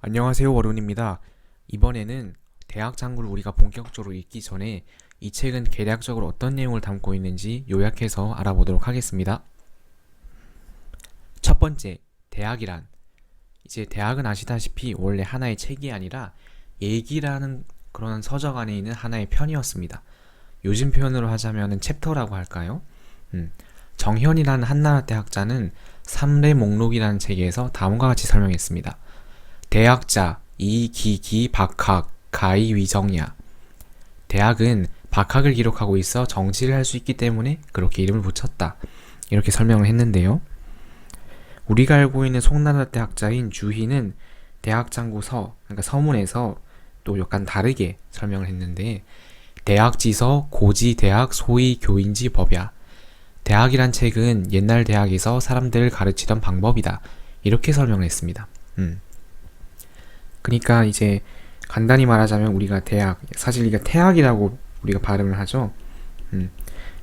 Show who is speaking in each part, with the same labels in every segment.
Speaker 1: 안녕하세요, 월운입니다. 이번에는 대학 장구를 우리가 본격적으로 읽기 전에 이 책은 개략적으로 어떤 내용을 담고 있는지 요약해서 알아보도록 하겠습니다. 첫 번째, 대학이란. 이제 대학은 아시다시피 원래 하나의 책이 아니라 얘기라는 그런 서적 안에 있는 하나의 편이었습니다. 요즘 표현으로 하자면 챕터라고 할까요? 정현이라는 한나라 대학자는 삼례 목록이라는 책에서 다음과 같이 설명했습니다. 대학자, 이기기 박학, 가이위정야. 대학은 박학을 기록하고 있어 정치를 할 수 있기 때문에 그렇게 이름을 붙였다. 이렇게 설명을 했는데요. 우리가 알고 있는 송나라 때 학자인 주희는 대학장구서, 그러니까 서문에서 또 약간 다르게 설명을 했는데, 대학지서, 고지대학, 소위 교인지 법야. 대학이란 책은 옛날 대학에서 사람들을 가르치던 방법이다. 이렇게 설명을 했습니다. 그러니까 이제 간단히 말하자면 우리가 대학, 사실 이게 태학이라고 우리가 발음을 하죠.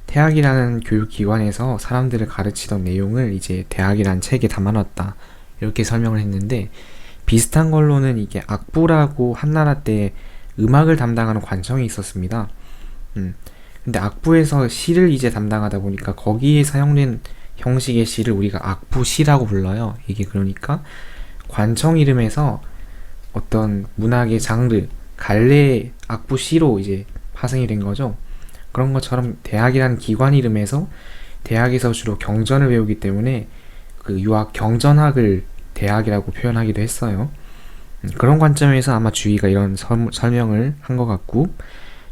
Speaker 1: 태학이라는 교육기관에서 사람들을 가르치던 내용을 이제 대학이라는 책에 담아놨다. 이렇게 설명을 했는데, 비슷한 걸로는 이게 악부라고 한나라 때 음악을 담당하는 관청이 있었습니다. 근데 악부에서 시를 이제 담당하다 보니까 거기에 사용된 형식의 시를 우리가 악부시라고 불러요. 이게 그러니까 관청 이름에서 어떤 문학의 장르, 갈래 악부시로 이제 파생이 된 거죠. 그런 것처럼 대학이라는 기관 이름에서 대학에서 주로 경전을 배우기 때문에 그 유학 경전학을 대학이라고 표현하기도 했어요. 그런 관점에서 아마 주의가 이런 설명을 한 것 같고,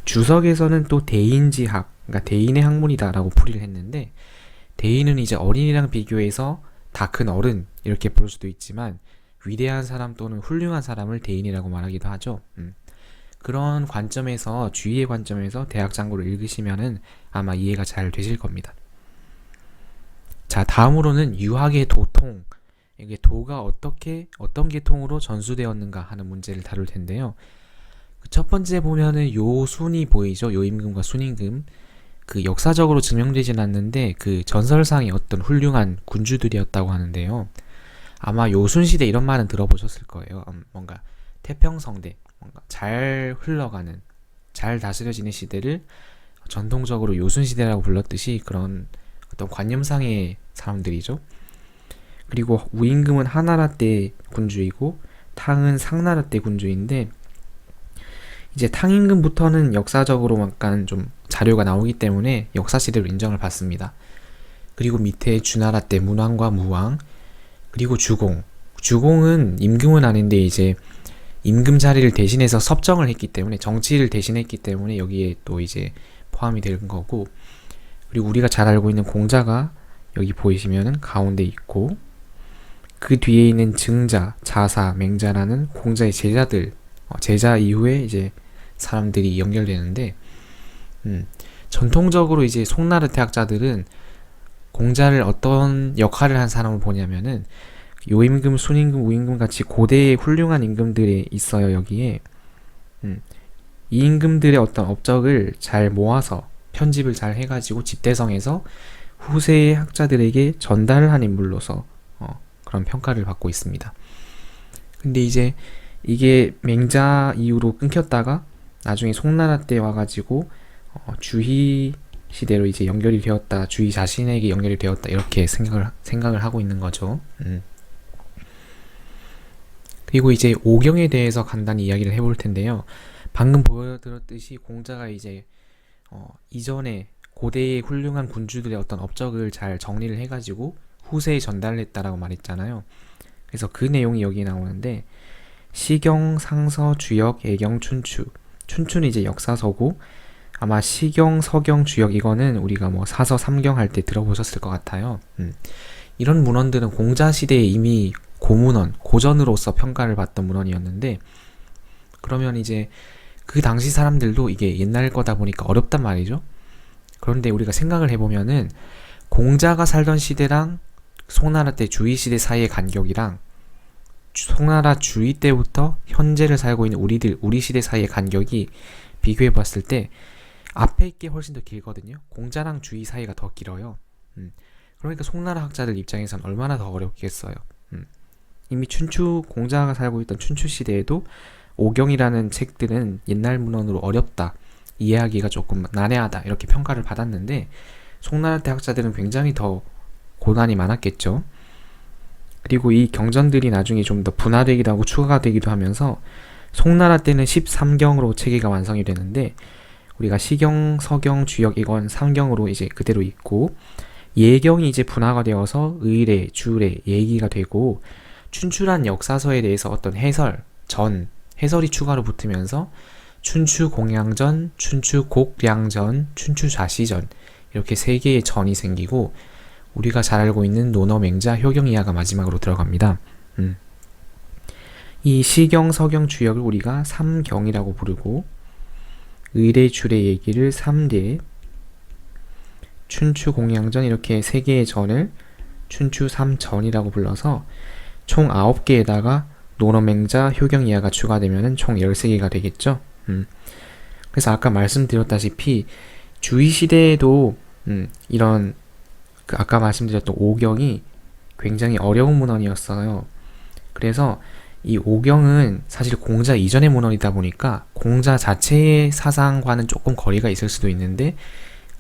Speaker 1: 주석에서는 또 대인지학, 그러니까 대인의 학문이다라고 풀이를 했는데, 대인은 이제 어린이랑 비교해서 다 큰 어른 이렇게 볼 수도 있지만 위대한 사람 또는 훌륭한 사람을 대인이라고 말하기도 하죠. 그런 관점에서, 주의의 관점에서 대학 장고를 읽으시면은 아마 이해가 잘 되실 겁니다. 자, 다음으로는 유학의 도통. 이게 도가 어떤 계통으로 전수되었는가 하는 문제를 다룰 텐데요. 첫 번째 보면은 요순이 보이죠. 요임금과 순임금. 그 역사적으로 증명되진 않는데 그 전설상의 어떤 훌륭한 군주들이었다고 하는데요. 아마 요순시대 이런 말은 들어보셨을 거예요. 뭔가 태평성대, 뭔가 잘 흘러가는, 잘 다스려지는 시대를 전통적으로 요순시대라고 불렀듯이 그런 어떤 관념상의 사람들이죠. 그리고 우임금은 하나라 때 군주이고 탕은 상나라 때 군주인데, 이제 탕임금부터는 역사적으로 약간 좀 자료가 나오기 때문에 역사시대로 인정을 받습니다. 그리고 밑에 주나라 때 문왕과 무왕, 그리고 주공. 주공은 임금은 아닌데 이제 임금 자리를 대신해서 섭정을 했기 때문에, 정치를 대신했기 때문에 여기에 또 이제 포함이 된 거고, 그리고 우리가 잘 알고 있는 공자가 여기 보이시면은 가운데 있고, 그 뒤에 있는 증자, 자사, 맹자라는 공자의 제자들, 제자 이후에 이제 사람들이 연결되는데, 전통적으로 이제 송나라 대학자들은 공자를 어떤 역할을 한 사람을 보냐면은 요임금, 순임금, 우임금 같이 고대의 훌륭한 임금들이 있어요. 여기에 이 임금들의 어떤 업적을 잘 모아서 편집을 잘 해가지고 집대성에서 후세의 학자들에게 전달을 한 인물로서 그런 평가를 받고 있습니다. 근데 이제 이게 맹자 이후로 끊겼다가 나중에 송나라 때 와가지고 주희 시대로 이제 연결이 되었다, 주희 자신에게 연결이 되었다, 이렇게 생각을 하고 있는 거죠. 그리고 이제 오경에 대해서 간단히 이야기를 해볼 텐데요. 방금 보여드렸듯이 공자가 이제 이전에 고대의 훌륭한 군주들의 어떤 업적을 잘 정리를 해가지고 후세에 전달을 했다라고 말했잖아요. 그래서 그 내용이 여기 나오는데, 시경, 상서, 주역, 애경, 춘추. 춘추는 이제 역사서고, 아마 시경, 서경, 주역 이거는 우리가 뭐 사서, 삼경 할 때 들어보셨을 것 같아요. 이런 문헌들은 공자 시대에 이미 고문헌, 고전으로서 평가를 받던 문헌이었는데, 그러면 이제 그 당시 사람들도 이게 옛날 거다 보니까 어렵단 말이죠. 그런데 우리가 생각을 해보면은 공자가 살던 시대랑 송나라 때 주희 시대 사이의 간격이랑 송나라 주희 때부터 현재를 살고 있는 우리 시대 사이의 간격이 비교해 봤을 때 앞에 게 훨씬 더 길거든요. 공자랑 주희 사이가 더 길어요. 그러니까 송나라 학자들 입장에선 얼마나 더 어렵겠어요. 이미 춘추 공자가 살고 있던 춘추 시대에도 오경이라는 책들은 옛날 문헌으로 어렵다, 이해하기가 조금 난해하다 이렇게 평가를 받았는데 송나라 때 학자들은 굉장히 더 고난이 많았겠죠. 그리고 이 경전들이 나중에 좀 더 분화되기도 하고 추가가 되기도 하면서 송나라 때는 13경으로 체계가 완성이 되는데 우리가 시경, 서경, 주역 이건 3경으로 이제 그대로 있고 예경이 이제 분화가 되어서 의례, 주례, 예기가 되고 춘추란 역사서에 대해서 어떤 해설, 해설이 추가로 붙으면서 춘추공양전, 춘추곡량전, 춘추좌시전 이렇게 세 개의 전이 생기고 우리가 잘 알고 있는 논어맹자, 효경이하가 마지막으로 들어갑니다. 이 시경, 서경, 주역을 우리가 삼경이라고 부르고 의례, 주례, 예기를 3대, 춘추공양전 이렇게 세 개의 전을 춘추 3전이라고 불러서 총 9개에다가 논어맹자, 효경이하가 추가되면 총 13개가 되겠죠. 그래서 아까 말씀드렸다시피 주위 시대에도 이런 아까 말씀드렸던 오경이 굉장히 어려운 문헌이었어요. 그래서 이 오경은 사실 공자 이전의 문헌이다 보니까 공자 자체의 사상과는 조금 거리가 있을 수도 있는데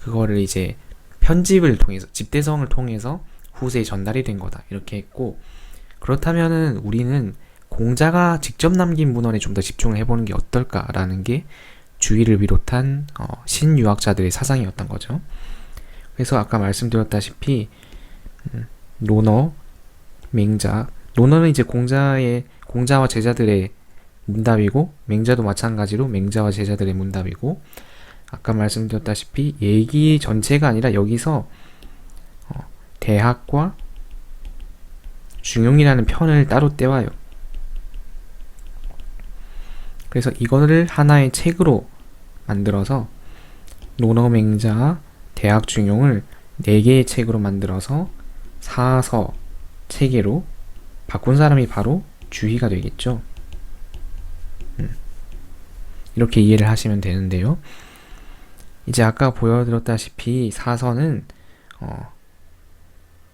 Speaker 1: 그거를 이제 편집을 통해서 집대성을 통해서 후세에 전달이 된 거다 이렇게 했고 그렇다면은 우리는 공자가 직접 남긴 문헌에 좀 더 집중을 해보는 게 어떨까라는 게 주의를 비롯한 신유학자들의 사상이었던 거죠. 그래서 아까 말씀드렸다시피 논어, 맹자, 논어는 이제 공자와 제자들의 문답이고 맹자도 마찬가지로 맹자와 제자들의 문답이고 아까 말씀드렸다시피 예기 전체가 아니라 여기서 대학과 중용이라는 편을 따로 떼와요. 그래서 이거를 하나의 책으로 만들어서 논어맹자, 대학 중용을 4개의 책으로 만들어서 사서 체계로 바꾼 사람이 바로 주희가 되겠죠. 이렇게 이해를 하시면 되는데요. 이제 아까 보여드렸다시피 사서는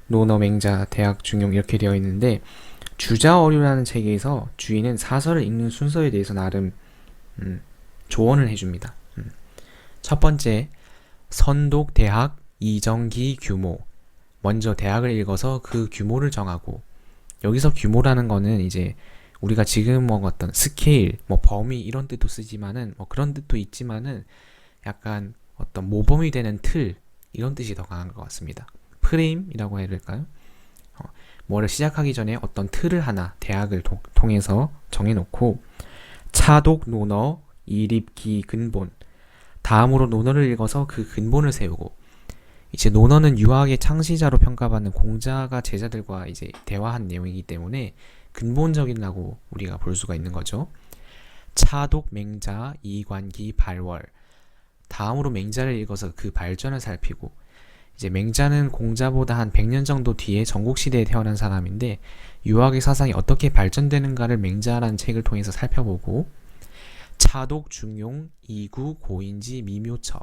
Speaker 1: 논어맹자, 대학 중용 이렇게 되어 있는데 주자어류라는 책에서 주희는 사서를 읽는 순서에 대해서 나름 조언을 해줍니다. 첫 번째, 선독 대학 이정기 규모. 먼저 대학을 읽어서 그 규모를 정하고 여기서 규모라는 거는 이제 우리가 지금 먹었던 스케일, 범위 이런 뜻도 쓰지만은 그런 뜻도 있지만은 약간 어떤 모범이 되는 틀 이런 뜻이 더 강한 것 같습니다. 프레임이라고 해야 될까요? 뭐를 시작하기 전에 어떤 틀을 하나 대학을 통해서 정해놓고 차독 논어 이립기 근본 다음으로 논어를 읽어서 그 근본을 세우고 이제 논어는 유학의 창시자로 평가받는 공자가 제자들과 이제 대화한 내용이기 때문에 근본적이라고 우리가 볼 수가 있는 거죠. 차독 맹자 이관기 발월 다음으로 맹자를 읽어서 그 발전을 살피고 이제 맹자는 공자보다 한 100년 정도 뒤에 전국시대에 태어난 사람인데 유학의 사상이 어떻게 발전되는가를 맹자라는 책을 통해서 살펴보고 차독 중용 이구 고인지 미묘처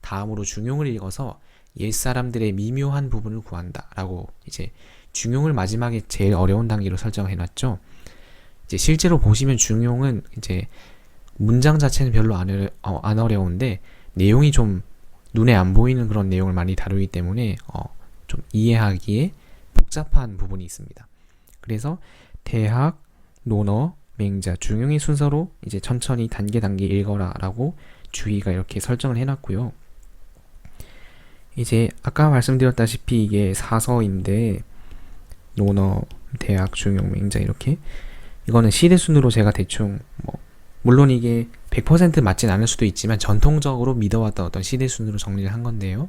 Speaker 1: 다음으로 중용을 읽어서 옛사람들의 미묘한 부분을 구한다 라고 이제 중용을 마지막에 제일 어려운 단계로 설정해놨죠. 이제 실제로 보시면 중용은 이제 문장 자체는 별로 안 어려운데 내용이 좀 눈에 안 보이는 그런 내용을 많이 다루기 때문에 좀 이해하기에 복잡한 부분이 있습니다. 그래서 대학, 논어, 맹자, 중용의 순서로 이제 천천히 단계 읽어라 라고 주의가 이렇게 설정을 해놨고요. 이제 아까 말씀드렸다시피 이게 사서인데 논어, 대학, 중용, 맹자 이렇게 이거는 시대순으로 제가 대충 물론 이게 100% 맞진 않을 수도 있지만 전통적으로 믿어왔던 어떤 시대순으로 정리를 한 건데요.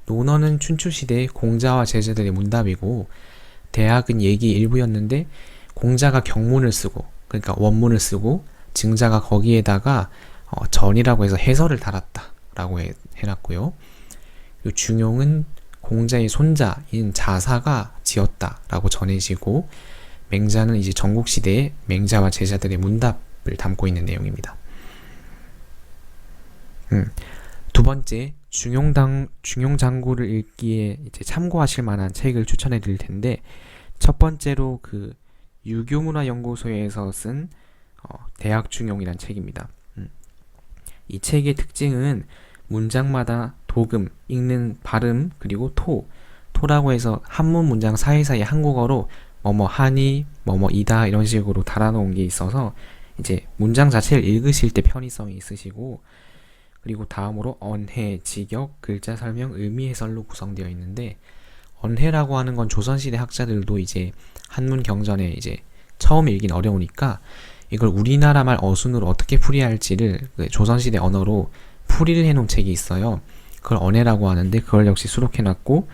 Speaker 1: 논어는 춘추시대의 공자와 제자들의 문답이고 대학은 얘기 일부였는데 공자가 경문을 쓰고 그러니까 원문을 쓰고 증자가 거기에다가 전이라고 해서 해설을 달았다 라고 해놨고요. 중용은 공자의 손자인 자사가 지었다 라고 전해지고 맹자는 이제 전국시대의 맹자와 제자들의 문답을 담고 있는 내용입니다. 두 번째, 중용장구를 읽기에 이제 참고하실 만한 책을 추천해 드릴 텐데 첫 번째로 그 유교문화연구소에서 쓴 대학중용이란 책입니다. 이 책의 특징은 문장마다 도금, 읽는 발음, 그리고 토라고 해서 한문 문장 사이사이 한국어로 뭐뭐 하니, 뭐뭐 이다 이런 식으로 달아놓은 게 있어서 이제 문장 자체를 읽으실 때 편의성이 있으시고, 그리고 다음으로 언해, 직역, 글자 설명, 의미 해설로 구성되어 있는데, 언해라고 하는 건 조선시대 학자들도 이제 한문 경전에 이제 처음 읽긴 어려우니까 이걸 우리나라 말 어순으로 어떻게 풀이해야 할지를 그 조선시대 언어로 풀이를 해놓은 책이 있어요. 그걸 언해라고 하는데 그걸 역시 수록해놨고,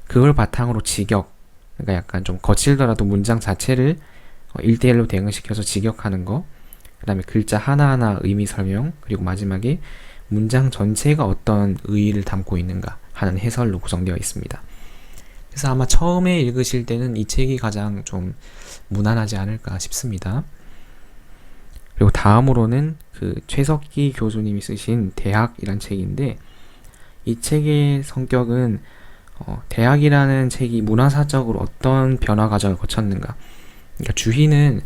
Speaker 1: 그걸 바탕으로 직역, 그러니까 약간 좀 거칠더라도 문장 자체를 1대1로 대응시켜서 직역하는 거, 그 다음에 글자 하나하나 의미 설명, 그리고 마지막에 문장 전체가 어떤 의의를 담고 있는가 하는 해설로 구성되어 있습니다. 그래서 아마 처음에 읽으실 때는 이 책이 가장 좀 무난하지 않을까 싶습니다. 그리고 다음으로는 그 최석기 교수님이 쓰신 대학이란 책인데, 이 책의 성격은 대학이라는 책이 문화사적으로 어떤 변화 과정을 거쳤는가, 그러니까 주희는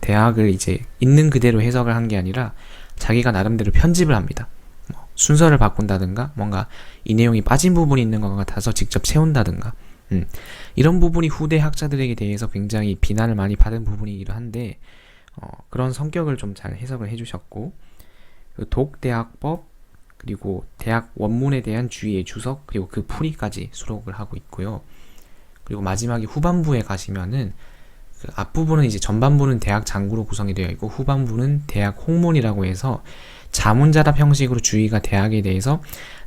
Speaker 1: 대학을 이제 있는 그대로 해석을 한 게 아니라 자기가 나름대로 편집을 합니다. 순서를 바꾼다든가 뭔가 이 내용이 빠진 부분이 있는 것 같아서 직접 채운다든가, 이런 부분이 후대 학자들에게 대해서 굉장히 비난을 많이 받은 부분이기도 한데, 그런 성격을 좀 잘 해석을 해주셨고, 그 독대학법, 그리고 대학 원문에 대한 주의의 주석, 그리고 그 풀이까지 수록을 하고 있고요. 그리고 마지막에 후반부에 가시면은 그 앞부분은 이제 전반부는 대학 장구로 구성이 되어 있고 후반부는 대학 홍문이라고 해서 자문자답 형식으로 주희가 대학에 대해서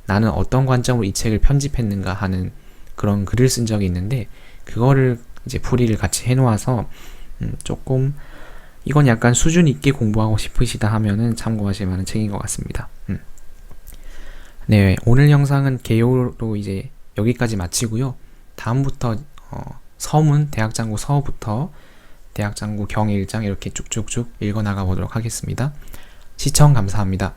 Speaker 1: 나는 어떤 관점으로 이 책을 편집했는가 하는 그런 글을 쓴 적이 있는데, 그거를 이제 풀이를 같이 해놓아서 조금 이건 약간 수준 있게 공부하고 싶으시다 하면은 참고하실 만한 책인 것 같습니다. 네, 오늘 영상은 개요로 이제 여기까지 마치고요. 다음부터 서문, 대학장구 서부터 대학장구 경 1장 이렇게 쭉쭉쭉 읽어나가 보도록 하겠습니다. 시청 감사합니다.